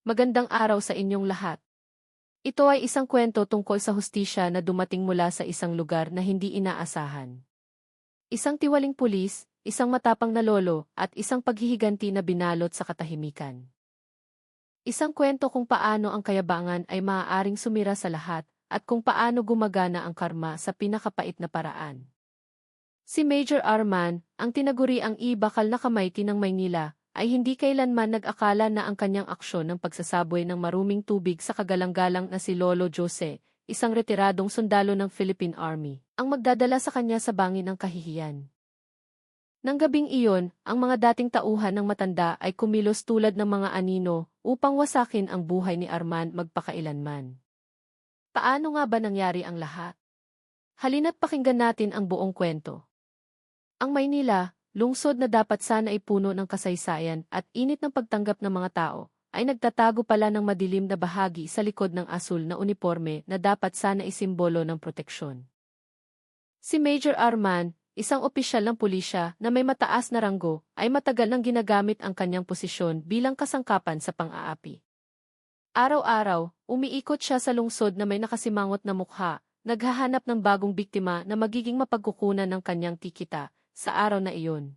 Magandang araw sa inyong lahat. Ito ay isang kwento tungkol sa hustisya na dumating mula sa isang lugar na hindi inaasahan. Isang tiwaling pulis, isang matapang na lolo, at isang paghihiganti na binalot sa katahimikan. Isang kwento kung paano ang kayabangan ay maaaring sumira sa lahat, at kung paano gumagana ang karma sa pinakapait na paraan. Si Major Arman, ang tinaguriang bakal na kamayti ng Maynila, ay hindi kailanman nag-akala na ang kanyang aksyon ng pagsasaboy ng maruming tubig sa kagalang-galang na si Lolo Jose, isang retiradong sundalo ng Philippine Army, ang magdadala sa kanya sa bangin ng kahihiyan. Nang gabing iyon, ang mga dating tauhan ng matanda ay kumilos tulad ng mga anino upang wasakin ang buhay ni Arman magpakailanman. Paano nga ba nangyari ang lahat? Halina't pakinggan natin ang buong kwento. Ang Maynila, lungsod na dapat sana ay puno ng kasaysayan at init ng pagtanggap ng mga tao, ay nagtatago pala ng madilim na bahagi sa likod ng asul na uniforme na dapat sana isimbolo ng proteksyon. Si Major Arman, isang opisyal ng pulisya na may mataas na ranggo, ay matagal nang ginagamit ang kanyang posisyon bilang kasangkapan sa pang-aapi. Araw-araw, umiikot siya sa lungsod na may nakasimangot na mukha, naghahanap ng bagong biktima na magiging mapagkukunan ng kanyang tikita sa araw na iyon.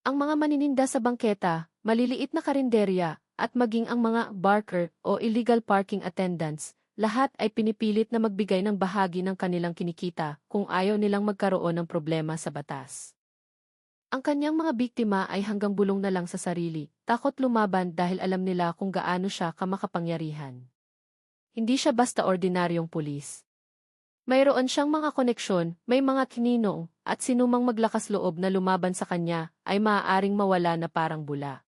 Ang mga manininda sa bangketa, maliliit na karinderya, at maging ang mga barker o illegal parking attendants, lahat ay pinipilit na magbigay ng bahagi ng kanilang kinikita kung ayaw nilang magkaroon ng problema sa batas. Ang kanyang mga biktima ay hanggang bulong na lang sa sarili, takot lumaban dahil alam nila kung gaano siya kamakapangyarihan. Hindi siya basta ordinaryong pulis. Mayroon siyang mga koneksyon, may mga kininong, at sinumang maglakas loob na lumaban sa kanya ay maaaring mawala na parang bula.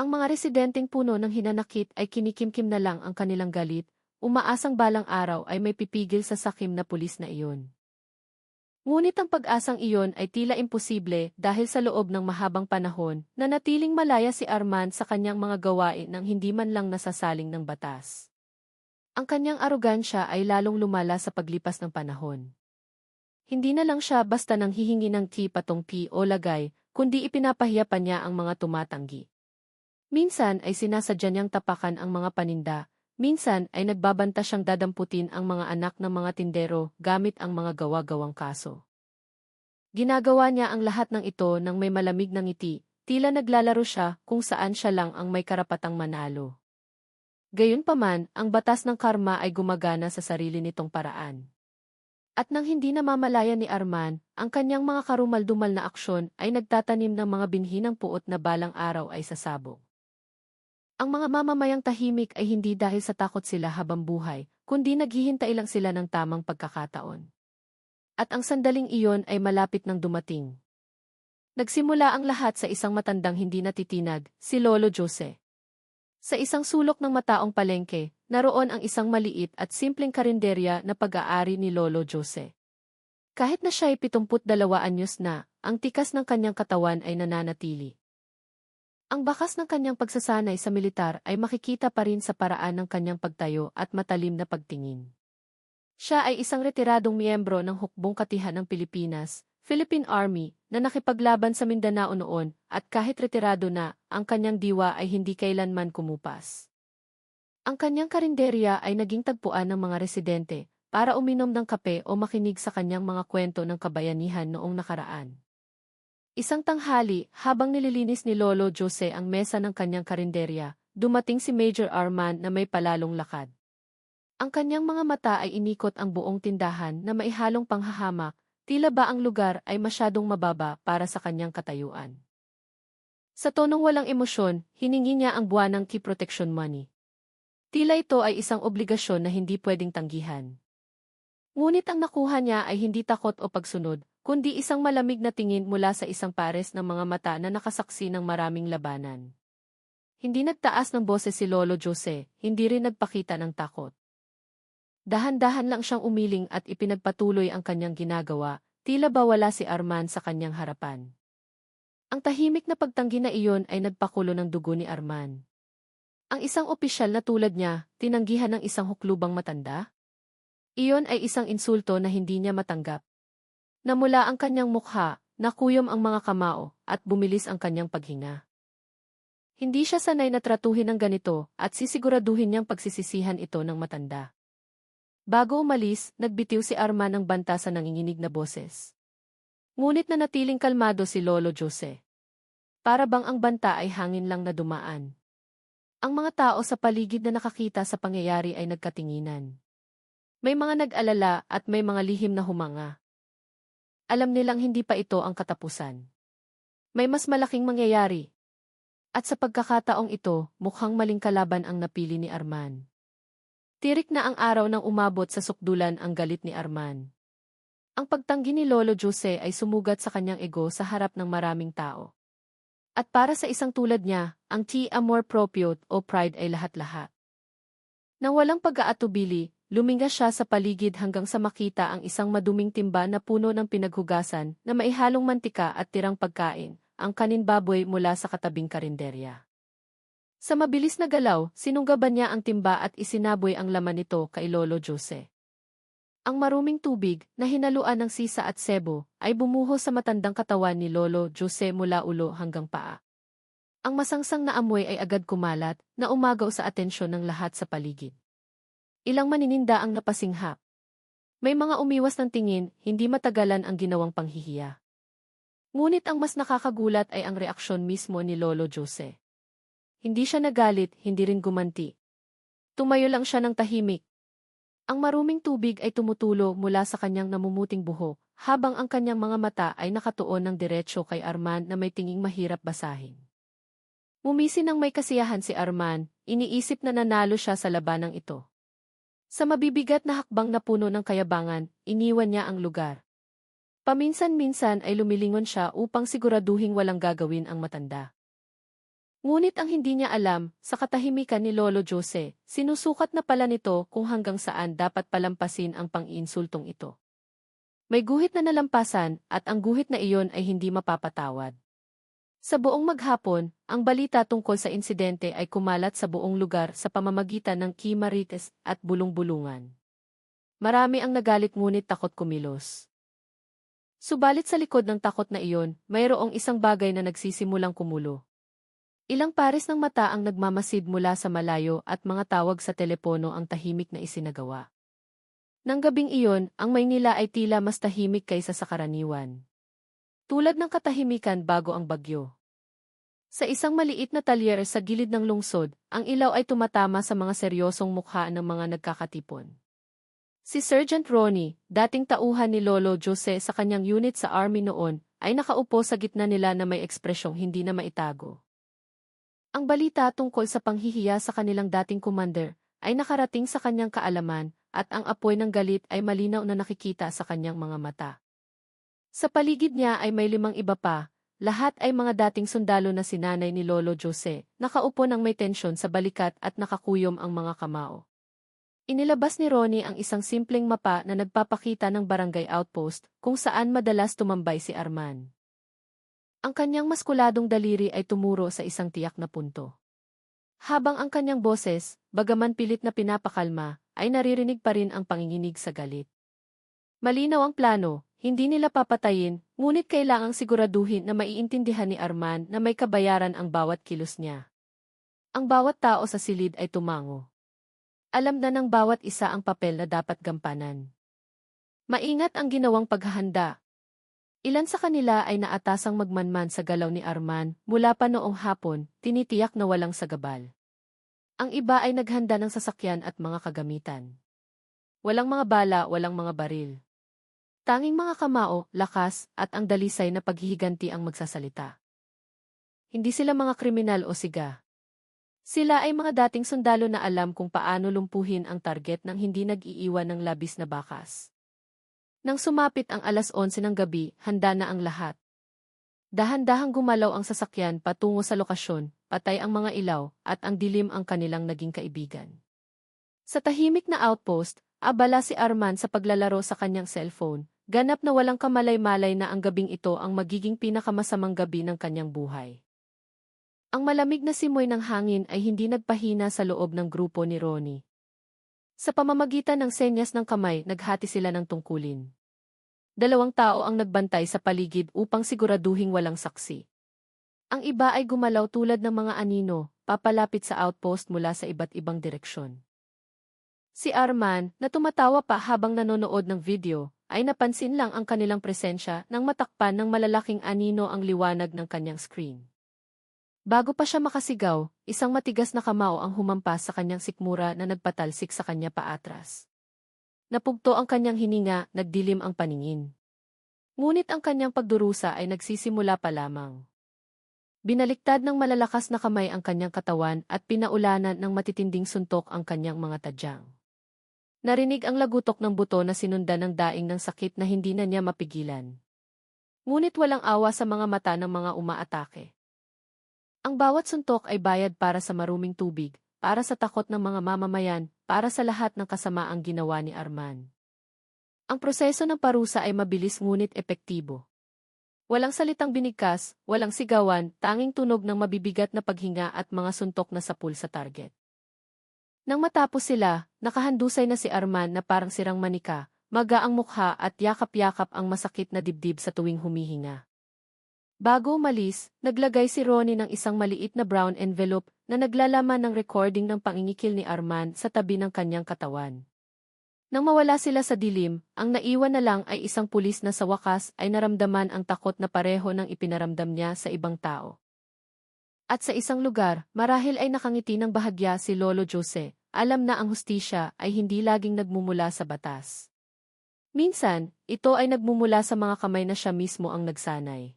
Ang mga residenteng puno ng hinanakit ay kinikimkim na lang ang kanilang galit, umaasang balang araw ay may pipigil sa sakim na pulis na iyon. Ngunit ang pag-asang iyon ay tila imposible dahil sa loob ng mahabang panahon na natiling malaya si Arman sa kanyang mga gawain nang hindi man lang nasasaling ng batas. Ang kanyang arogansya ay lalong lumala sa paglipas ng panahon. Hindi na lang siya basta nang hihingi ng patong o lagay, kundi ipinapahiya pa niya ang mga tumatanggi. Minsan ay sinasadya niyang tapakan ang mga paninda, minsan ay nagbabanta siyang dadamputin ang mga anak ng mga tindero gamit ang mga gawa-gawang kaso. Ginagawa niya ang lahat ng ito nang may malamig na ngiti, tila naglalaro siya kung saan siya lang ang may karapatang manalo. Gayunpaman, ang batas ng karma ay gumagana sa sarili nitong paraan. At nang hindi namamalaya ni Arman, ang kanyang mga karumal-dumal na aksyon ay nagtatanim ng mga binhi ng puot na balang araw ay sasabog. Ang mga mamamayang tahimik ay hindi dahil sa takot sila habang buhay, kundi naghihintay lang sila ng tamang pagkakataon. At ang sandaling iyon ay malapit nang dumating. Nagsimula ang lahat sa isang matandang hindi natitinag, si Lolo Jose. Sa isang sulok ng mataong palengke, naroon ang isang maliit at simpleng karinderya na pag-aari ni Lolo Jose. Kahit na siya ay 72 anyos na, ang tikas ng kanyang katawan ay nananatili. Ang bakas ng kanyang pagsasanay sa militar ay makikita pa rin sa paraan ng kanyang pagtayo at matalim na pagtingin. Siya ay isang retiradong miyembro ng Hukbong Katihan ng Pilipinas, Philippine Army, na nakipaglaban sa Mindanao noon, at kahit retirado na, ang kanyang diwa ay hindi kailanman kumupas. Ang kanyang karinderya ay naging tagpuan ng mga residente, para uminom ng kape o makinig sa kanyang mga kwento ng kabayanihan noong nakaraan. Isang tanghali, habang nililinis ni Lolo Jose ang mesa ng kanyang karinderya, dumating si Major Arman na may palalong lakad. Ang kanyang mga mata ay inikot ang buong tindahan na maihalong panghahamak, tila ba ang lugar ay masyadong mababa para sa kanyang katayuan. Sa tonong walang emosyon, hiningi niya ang buwanang key protection money. Tila ito ay isang obligasyon na hindi pwedeng tanggihan. Ngunit ang nakuha niya ay hindi takot o pagsunod, kundi isang malamig na tingin mula sa isang pares ng mga mata na nakasaksi ng maraming labanan. Hindi nagtaas ng boses si Lolo Jose, hindi rin nagpakita ng takot. Dahan-dahan lang siyang umiling at ipinagpatuloy ang kanyang ginagawa, tila ba wala si Arman sa kanyang harapan. Ang tahimik na pagtanggi na iyon ay nagpakulo ng dugo ni Arman. Ang isang opisyal na tulad niya, tinanggihan ng isang huklubang matanda? Iyon ay isang insulto na hindi niya matanggap. Namula ang kanyang mukha, nakuyom ang mga kamao, at bumilis ang kanyang paghinga. Hindi siya sanay na tratuhin ng ganito at sisiguraduhin niyang pagsisisihan ito ng matanda. Bago umalis, nagbitiw si Arman ng banta sa nanginginig na boses. Ngunit nanatiling kalmado si Lolo Jose. Para bang ang banta ay hangin lang na dumaan. Ang mga tao sa paligid na nakakita sa pangyayari ay nagkatinginan. May mga nag-alala at may mga lihim na humanga. Alam nilang hindi pa ito ang katapusan. May mas malaking mangyayari. At sa pagkakataong ito, mukhang maling kalaban ang napili ni Arman. Tirik na ang araw nang umabot sa sukdulan ang galit ni Arman. Ang pagtanggi ni Lolo Jose ay sumugat sa kanyang ego sa harap ng maraming tao. At para sa isang tulad niya, ang amor proprio o pride ay lahat-lahat. Nang walang pag-aatubili, luminga siya sa paligid hanggang sa makita ang isang maduming timba na puno ng pinaghugasan na maihalong mantika at tirang pagkain, ang kanin baboy mula sa katabing karinderya. Sa mabilis na galaw, sinunggaban niya ang timba at isinaboy ang laman nito kay Lolo Jose. Ang maruming tubig, na hinaluan ng sisa at sebo, ay bumuhos sa matandang katawan ni Lolo Jose mula ulo hanggang paa. Ang masangsang na amoy ay agad kumalat, na umagaw sa atensyon ng lahat sa paligid. Ilang manininda ang napasinghap. May mga umiwas ng tingin, hindi matagalan ang ginawang panghihiya. Ngunit ang mas nakakagulat ay ang reaksyon mismo ni Lolo Jose. Hindi siya nagalit, hindi rin gumanti. Tumayo lang siya ng tahimik. Ang maruming tubig ay tumutulo mula sa kanyang namumuting buhok, habang ang kanyang mga mata ay nakatuon ng diretsyo kay Arman na may tinging mahirap basahin. Mumisi ng may kasiyahan si Arman, iniisip na nanalo siya sa labanang ito. Sa mabibigat na hakbang na puno ng kayabangan, iniwan niya ang lugar. Paminsan-minsan ay lumilingon siya upang siguraduhing walang gagawin ang matanda. Ngunit ang hindi niya alam, sa katahimikan ni Lolo Jose, sinusukat na pala nito kung hanggang saan dapat palampasin ang pang-iinsultong ito. May guhit na nalampasan at ang guhit na iyon ay hindi mapapatawad. Sa buong maghapon, ang balita tungkol sa insidente ay kumalat sa buong lugar sa pamamagitan ng kimarites at bulong-bulungan. Marami ang nagalit ngunit takot kumilos. Subalit sa likod ng takot na iyon, mayroong isang bagay na nagsisimulang kumulo. Ilang pares ng mata ang nagmamasid mula sa malayo at mga tawag sa telepono ang tahimik na isinagawa. Nang gabing iyon, ang Maynila ay tila mas tahimik kaysa sa karaniwan. Tulad ng katahimikan bago ang bagyo. Sa isang maliit na talyer sa gilid ng lungsod, ang ilaw ay tumatama sa mga seryosong mukha ng mga nagkakatipon. Si Sergeant Ronnie, dating tauhan ni Lolo Jose sa kanyang unit sa army noon, ay nakaupo sa gitna nila na may ekspresyong hindi na maitago. Ang balita tungkol sa panghihiya sa kanilang dating commander ay nakarating sa kanyang kaalaman at ang apoy ng galit ay malinaw na nakikita sa kanyang mga mata. Sa paligid niya ay may 5 iba pa, lahat ay mga dating sundalo na sinanay ni Lolo Jose, nakaupo ng may tensyon sa balikat at nakakuyom ang mga kamao. Inilabas ni Ronnie ang isang simpleng mapa na nagpapakita ng barangay outpost kung saan madalas tumambay si Arman. Ang kanyang maskuladong daliri ay tumuro sa isang tiyak na punto. Habang ang kanyang boses, bagaman pilit na pinapakalma, ay naririnig pa rin ang panginginig sa galit. Malinaw ang plano, hindi nila papatayin, ngunit kailangang siguraduhin na maiintindihan ni Arman na may kabayaran ang bawat kilos niya. Ang bawat tao sa silid ay tumango. Alam na ng bawat isa ang papel na dapat gampanan. Maingat ang ginawang paghahanda. Ilan sa kanila ay naatasang magmanman sa galaw ni Arman, mula pa noong hapon, tinitiyak na walang sagabal. Ang iba ay naghanda ng sasakyan at mga kagamitan. Walang mga bala, walang mga baril. Tanging mga kamao, lakas, at ang dalisay na paghihiganti ang magsasalita. Hindi sila mga kriminal o siga. Sila ay mga dating sundalo na alam kung paano lumpuhin ang target nang hindi nag-iiwan ng labis na bakas. Nang sumapit ang 11:00 ng gabi, handa na ang lahat. Dahan-dahang gumalaw ang sasakyan patungo sa lokasyon, patay ang mga ilaw, at ang dilim ang kanilang naging kaibigan. Sa tahimik na outpost, abala si Arman sa paglalaro sa kanyang cellphone, ganap na walang kamalay-malay na ang gabing ito ang magiging pinakamasamang gabi ng kanyang buhay. Ang malamig na simoy ng hangin ay hindi nagpahina sa loob ng grupo ni Ronnie. Sa pamamagitan ng senyas ng kamay, naghati sila ng tungkulin. 2 tao ang nagbantay sa paligid upang siguraduhing walang saksi. Ang iba ay gumalaw tulad ng mga anino, papalapit sa outpost mula sa iba't ibang direksyon. Si Arman, na tumatawa pa habang nanonood ng video, ay napansin lang ang kanilang presensya nang matakpan ng malalaking anino ang liwanag ng kanyang screen. Bago pa siya makasigaw, isang matigas na kamao ang humampas sa kanyang sikmura na nagpatalsik sa kanya paatras. Napugto ang kanyang hininga, nagdilim ang paningin. Ngunit ang kanyang pagdurusa ay nagsisimula pa lamang. Binaliktad ng malalakas na kamay ang kanyang katawan at pinaulanan ng matitinding suntok ang kanyang mga tadyang. Narinig ang lagutok ng buto na sinundan ng daing ng sakit na hindi na niya mapigilan. Ngunit walang awa sa mga mata ng mga umaatake. Ang bawat suntok ay bayad para sa maruming tubig, para sa takot ng mga mamamayan, para sa lahat ng kasamaang ginawa ni Arman. Ang proseso ng parusa ay mabilis ngunit epektibo. Walang salitang binigkas, walang sigawan, tanging tunog ng mabibigat na paghinga at mga suntok na sapul sa target. Nang matapos sila, nakahandusay na si Arman na parang sirang manika, magaang mukha at yakap-yakap ang masakit na dibdib sa tuwing humihinga. Bago umalis, naglagay si Ronnie ng isang maliit na brown envelope na naglalaman ng recording ng pangingikil ni Arman sa tabi ng kanyang katawan. Nang mawala sila sa dilim, ang naiwan na lang ay isang pulis na sa wakas ay naramdaman ang takot na pareho ng ipinaramdam niya sa ibang tao. At sa isang lugar, marahil ay nakangiti ng bahagya si Lolo Jose, alam na ang hustisya ay hindi laging nagmumula sa batas. Minsan, ito ay nagmumula sa mga kamay na siya mismo ang nagsanay.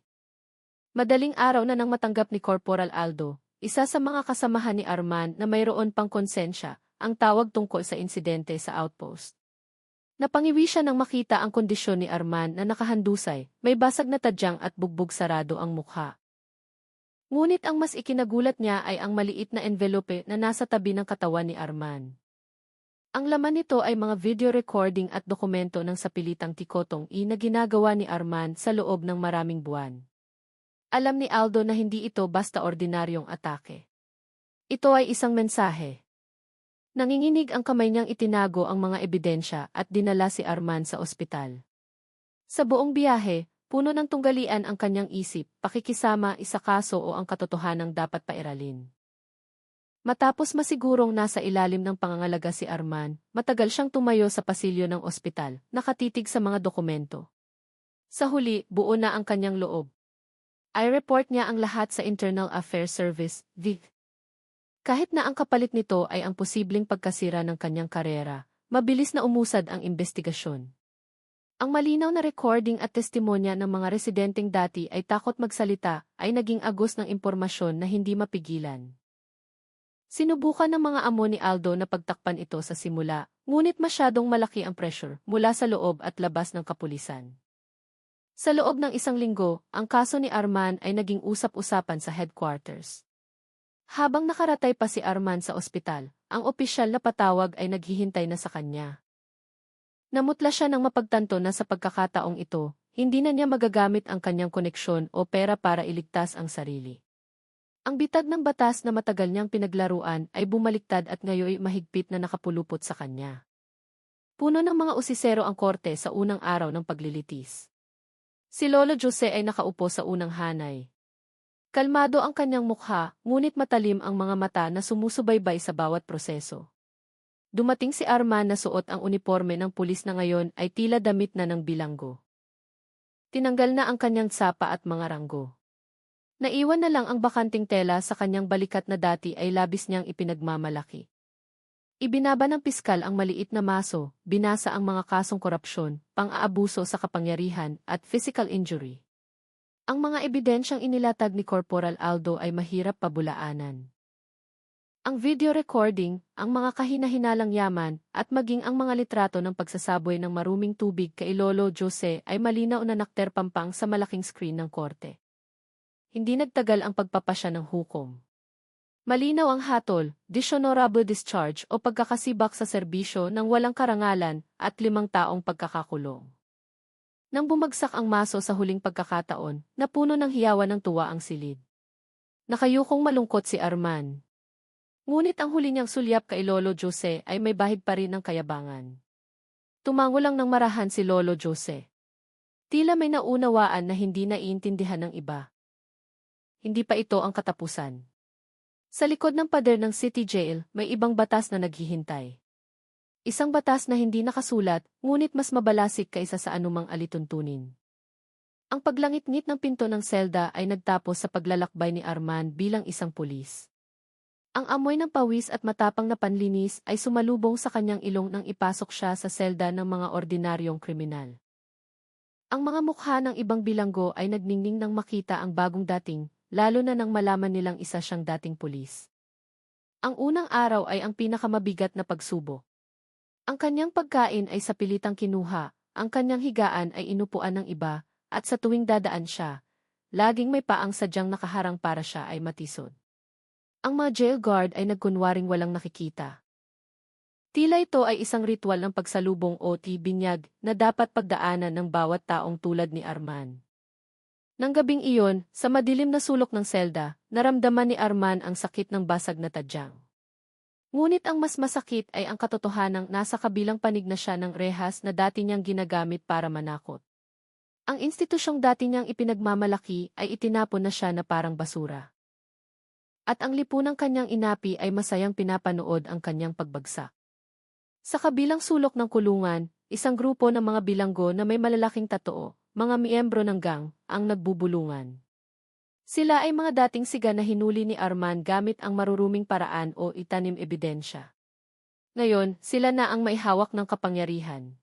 Madaling araw na nang matanggap ni Corporal Aldo, isa sa mga kasamahan ni Arman na mayroon pang konsensya, ang tawag tungkol sa insidente sa outpost. Napangiwi siya nang makita ang kondisyon ni Arman na nakahandusay, may basag na tadyang at bugbog sarado ang mukha. Ngunit ang mas ikinagulat niya ay ang maliit na envelope na nasa tabi ng katawan ni Arman. Ang laman nito ay mga video recording at dokumento ng sapilitang tikotong na ginagawa ni Arman sa loob ng maraming buwan. Alam ni Aldo na hindi ito basta ordinaryong atake. Ito ay isang mensahe. Nanginginig ang kamay niyang itinago ang mga ebidensya at dinala si Arman sa ospital. Sa buong biyahe, puno ng tunggalian ang kanyang isip, pakikisama, isakaso o ang katotohanang dapat pairalin. Matapos masigurong nasa ilalim ng pangangalaga si Arman, matagal siyang tumayo sa pasilyo ng ospital, nakatitig sa mga dokumento. Sa huli, buo na ang kanyang loob. I-report niya ang lahat sa Internal Affairs Service, VIV. Kahit na ang kapalit nito ay ang posibleng pagkasira ng kanyang karera, mabilis na umusad ang investigasyon. Ang malinaw na recording at testimonya ng mga residenteng dati ay takot magsalita ay naging agos ng impormasyon na hindi mapigilan. Sinubukan ng mga amo ni Aldo na pagtakpan ito sa simula, ngunit masyadong malaki ang pressure mula sa loob at labas ng kapulisan. Sa loob ng isang linggo, ang kaso ni Arman ay naging usap-usapan sa headquarters. Habang nakaratay pa si Arman sa ospital, ang opisyal na patawag ay naghihintay na sa kanya. Namutla siya nang mapagtanto na sa pagkakataong ito, hindi na niya magagamit ang kanyang koneksyon o pera para iligtas ang sarili. Ang bitag ng batas na matagal niyang pinaglaruan ay bumaliktad at ngayoy mahigpit na nakapulupot sa kanya. Puno ng mga usisero ang korte sa unang araw ng paglilitis. Si Lolo Jose ay nakaupo sa unang hanay. Kalmado ang kanyang mukha, ngunit matalim ang mga mata na sumusubaybay sa bawat proseso. Dumating si Arman na suot ang uniforme ng pulis na ngayon ay tila damit na ng bilanggo. Tinanggal na ang kanyang tsapa at mga ranggo. Naiwan na lang ang bakanting tela sa kanyang balikat na dati ay labis niyang ipinagmamalaki. Ibinaba ng piskal ang maliit na maso, binasa ang mga kasong korupsyon, pang-aabuso sa kapangyarihan, at physical injury. Ang mga ebidensyang inilatag ni Corporal Aldo ay mahirap pabulaanan. Ang video recording, ang mga kahinahinalang yaman, at maging ang mga litrato ng pagsasaboy ng maruming tubig kay Lolo Jose ay malinaw na nakterpampang sa malaking screen ng korte. Hindi nagtagal ang pagpapasya ng hukom. Malinaw ang hatol, dishonorable discharge o pagkakasibak sa serbisyo ng walang karangalan at 5 taong pagkakakulong. Nang bumagsak ang maso sa huling pagkakataon, napuno ng hiyawan ng tuwa ang silid. Nakayukong malungkot si Arman. Ngunit ang huli niyang sulyap kay Lolo Jose ay may bahid pa rin ng kayabangan. Tumango lang ng marahan si Lolo Jose. Tila may naunawaan na hindi naiintindihan ng iba. hindi pa ito ang katapusan. Sa likod ng pader ng City Jail, may ibang batas na naghihintay. Isang batas na hindi nakasulat, ngunit mas mabalasik kaysa sa anumang alituntunin. Ang paglangit-ngit ng pinto ng selda ay nagtapos sa paglalakbay ni Arman bilang isang pulis. Ang amoy ng pawis at matapang na panlinis ay sumalubong sa kanyang ilong nang ipasok siya sa selda ng mga ordinaryong kriminal. Ang mga mukha ng ibang bilanggo ay nagningning nang makita ang bagong dating, lalo na nang malaman nilang isa siyang dating pulis. Ang unang araw ay ang pinakamabigat na pagsubok. Ang kanyang pagkain ay sa pilitang kinuha, ang kanyang higaan ay inupuan ng iba, at sa tuwing dadaan siya, laging may paang sadyang nakaharang para siya ay matisod. Ang mga jail guard ay nagkunwaring walang nakikita. Tila ito ay isang ritual ng pagsalubong o binyag na dapat pagdaanan ng bawat taong tulad ni Arman. Nang gabing iyon, sa madilim na sulok ng selda, naramdaman ni Arman ang sakit ng basag na tadyang. Ngunit ang mas masakit ay ang katotohanang nasa kabilang panig na siya ng rehas na dati niyang ginagamit para manakot. Ang institusyong dati niyang ipinagmamalaki ay itinapon na siya na parang basura. At ang lipunang kanyang inapi ay masayang pinapanood ang kanyang pagbagsak. Sa kabilang sulok ng kulungan, isang grupo ng mga bilanggo na may malalaking tatoo, mga miyembro ng gang, ang nagbubulungan. Sila ay mga dating siga na hinuli ni Arman gamit ang maruruming paraan o itanim ebidensya. Ngayon, sila na ang maihawak ng kapangyarihan.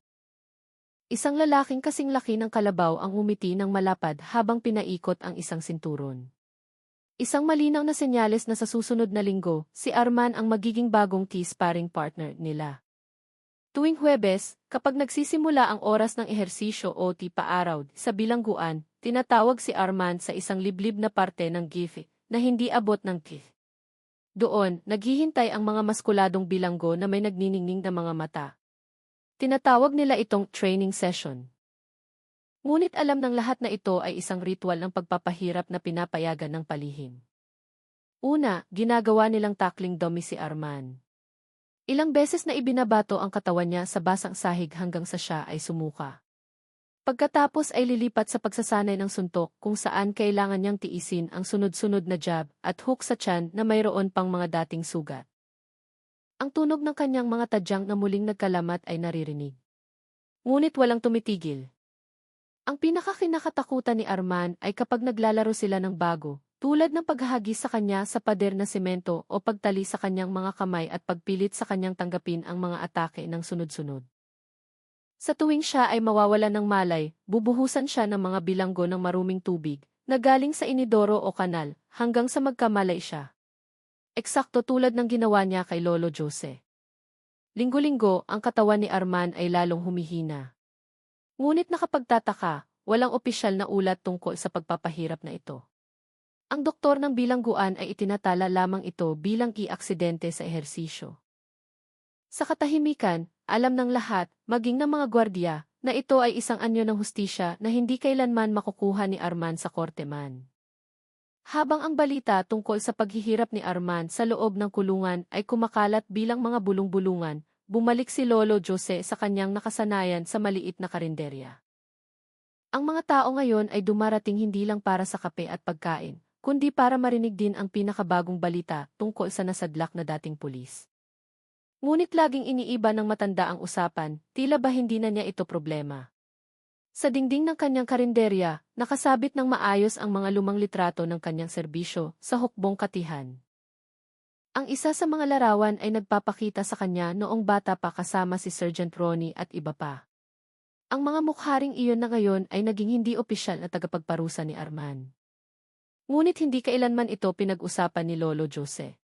Isang lalaking kasing laki ng kalabaw ang umiti ng malapad habang pinaikot ang isang sinturon. Isang malinaw na senyales na sa susunod na linggo, si Arman ang magiging bagong sparring partner nila. Tuwing Huwebes, kapag nagsisimula ang oras ng ehersisyo o paaraw sa bilangguan, tinatawag si Arman sa isang liblib na parte ng GIF na hindi abot ng GIF. Doon, naghihintay ang mga maskuladong bilanggo na may nagniningning na mga mata. Tinatawag nila itong training session. Ngunit alam ng lahat na ito ay isang ritual ng pagpapahirap na pinapayagan ng palihim. Una, ginagawa nilang tackling dummy si Arman. Ilang beses na ibinabato ang katawan niya sa basang sahig hanggang sa siya ay sumuka. Pagkatapos ay lilipat sa pagsasanay ng suntok kung saan kailangan niyang tiisin ang sunod-sunod na jab at hook sa tiyan na mayroon pang mga dating sugat. Ang tunog ng kanyang mga tadyang na muling nagkalamat ay naririnig. Ngunit walang tumitigil. Ang pinakakinakatakutan ni Arman ay kapag naglalaro sila ng bago, tulad ng paghahagis sa kanya sa pader na semento o pagtali sa kanyang mga kamay at pagpilit sa kanyang tanggapin ang mga atake ng sunod-sunod. Sa tuwing siya ay mawawalan ng malay, bubuhusan siya ng mga bilanggo ng maruming tubig, na galing sa inidoro o kanal, hanggang sa magkamalay siya. Eksakto tulad ng ginawa niya kay Lolo Jose. Linggo-linggo, ang katawan ni Arman ay lalong humihina. Ngunit nakapagtataka, walang opisyal na ulat tungkol sa pagpapahirap na ito. Ang doktor ng bilangguan ay itinatala lamang ito bilang aksidente sa ehersisyo. Sa katahimikan, alam ng lahat, maging ng mga gwardiya, na ito ay isang anyo ng hustisya na hindi kailanman makukuha ni Arman sa korte man. Habang ang balita tungkol sa paghihirap ni Arman sa loob ng kulungan ay kumakalat bilang mga bulong-bulungan, bumalik si Lolo Jose sa kanyang nakasanayan sa maliit na karinderya. Ang mga tao ngayon ay dumarating hindi lang para sa kape at pagkain, kundi para marinig din ang pinakabagong balita tungkol sa nasadlak na dating pulis. Ngunit laging iniiba ng matanda ang usapan, tila ba hindi na niya ito problema. Sa dingding ng kanyang karinderya, nakasabit ng maayos ang mga lumang litrato ng kanyang serbisyo sa hukbong katihan. Ang isa sa mga larawan ay nagpapakita sa kanya noong bata pa kasama si Sergeant Ronnie at iba pa. Ang mga mukharing iyon na ngayon ay naging hindi opisyal na tagapagparusa ni Arman. Ngunit hindi kailanman ito pinag-usapan ni Lolo Jose.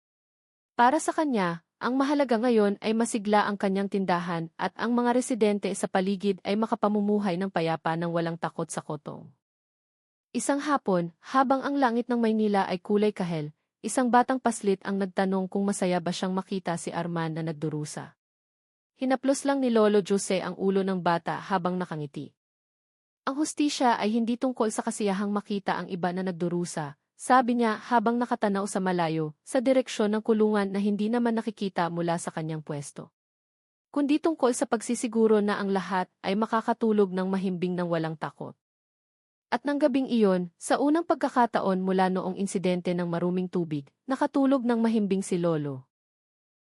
Para sa kanya, ang mahalaga ngayon ay masigla ang kanyang tindahan at ang mga residente sa paligid ay makapamumuhay ng payapa ng walang takot sa kotong. Isang hapon, habang ang langit ng Maynila ay kulay kahel, isang batang paslit ang nagtanong kung masaya ba siyang makita si Arman na nagdurusa. Hinaplos lang ni Lolo Jose ang ulo ng bata habang nakangiti. Ang hustisya ay hindi tungkol sa kasiyahang makita ang iba na nagdurusa, sabi niya habang nakatanaw sa malayo, sa direksyon ng kulungan na hindi naman nakikita mula sa kanyang pwesto. Kundi tungkol sa pagsisiguro na ang lahat ay makakatulog ng mahimbing ng walang takot. At nang gabing iyon, sa unang pagkakataon mula noong insidente ng maruming tubig, nakatulog ng mahimbing si Lolo.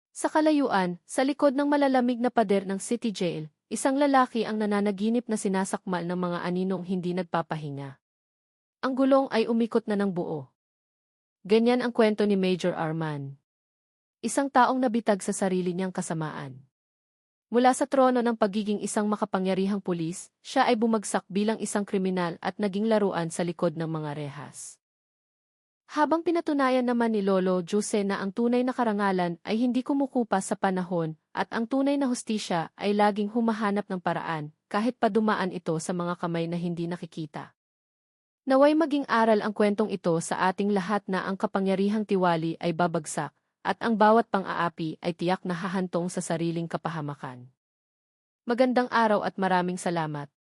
Sa kalayuan, sa likod ng malalamig na pader ng City Jail, isang lalaki ang nananaginip na sinasakmal ng mga aninong hindi nagpapahinga. Ang gulong ay umikot na ng buo. Ganyan ang kwento ni Major Arman. Isang taong nabitag sa sarili niyang kasamaan. Mula sa trono ng pagiging isang makapangyarihang pulis, siya ay bumagsak bilang isang kriminal at naging laruan sa likod ng mga rehas. Habang pinatunayan naman ni Lolo Jose na ang tunay na karangalan ay hindi kumukupas sa panahon at ang tunay na hustisya ay laging humahanap ng paraan kahit pa dumaan ito sa mga kamay na hindi nakikita. Naway maging aral ang kwentong ito sa ating lahat na ang kapangyarihang tiwali ay babagsak at ang bawat pang-aapi ay tiyak na hahantong sa sariling kapahamakan. Magandang araw at maraming salamat.